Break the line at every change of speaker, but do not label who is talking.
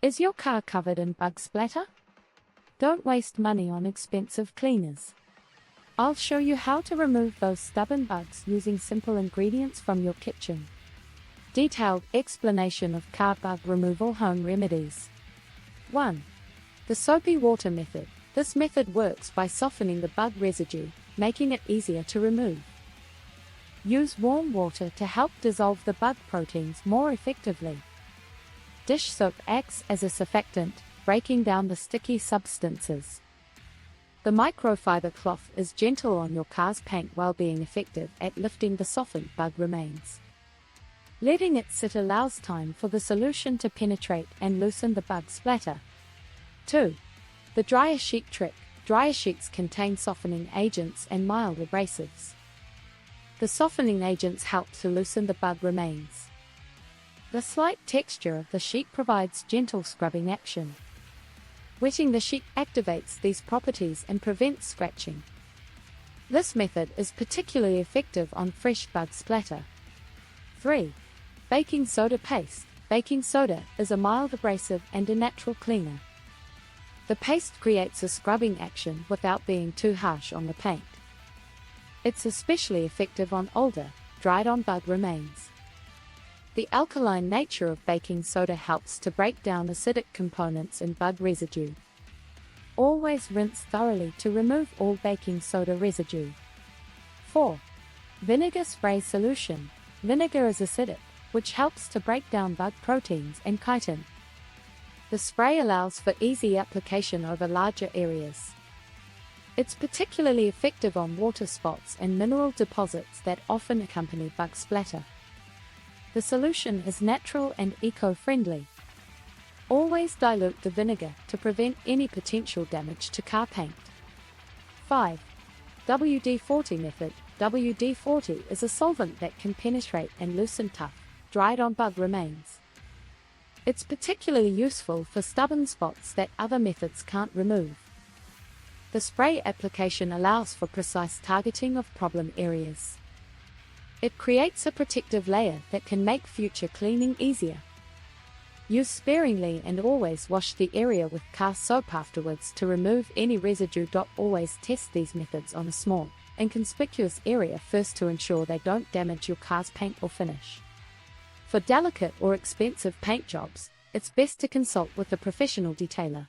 Is your car covered in bug splatter? Don't waste money on expensive cleaners. I'll show you how to remove those stubborn bugs using simple ingredients from your kitchen. Detailed explanation of car bug removal home remedies. 1. The soapy water method. This method works by softening the bug residue, making it easier to remove. Use warm water to help dissolve the bug proteins more effectively. Dish soap acts as a surfactant, breaking down the sticky substances. The microfiber cloth is gentle on your car's paint while being effective at lifting the softened bug remains. Letting it sit allows time for the solution to penetrate and loosen the bug splatter. 2. The dryer sheet trick. Dryer sheets contain softening agents and mild abrasives. The softening agents help to loosen the bug remains. The slight texture of the sheet provides gentle scrubbing action. Wetting the sheet activates these properties and prevents scratching. This method is particularly effective on fresh bug splatter. 3. Baking soda paste. Baking soda is a mild abrasive and a natural cleaner. The paste creates a scrubbing action without being too harsh on the paint. It's especially effective on older, dried-on bug remains. The alkaline nature of baking soda helps to break down acidic components in bug residue. Always rinse thoroughly to remove all baking soda residue. 4. Vinegar spray solution. Vinegar is acidic, which helps to break down bug proteins and chitin. The spray allows for easy application over larger areas. It's particularly effective on water spots and mineral deposits that often accompany bug splatter. The solution is natural and eco-friendly. Always dilute the vinegar to prevent any potential damage to car paint. 5. WD-40 method. WD-40 is a solvent that can penetrate and loosen tough, dried-on bug remains. It's particularly useful for stubborn spots that other methods can't remove. The spray application allows for precise targeting of problem areas. It creates a protective layer that can make future cleaning easier. Use sparingly and always wash the area with car soap afterwards to remove any residue. Always test these methods on a small, inconspicuous area first to ensure they don't damage your car's paint or finish. For delicate or expensive paint jobs, it's best to consult with a professional detailer.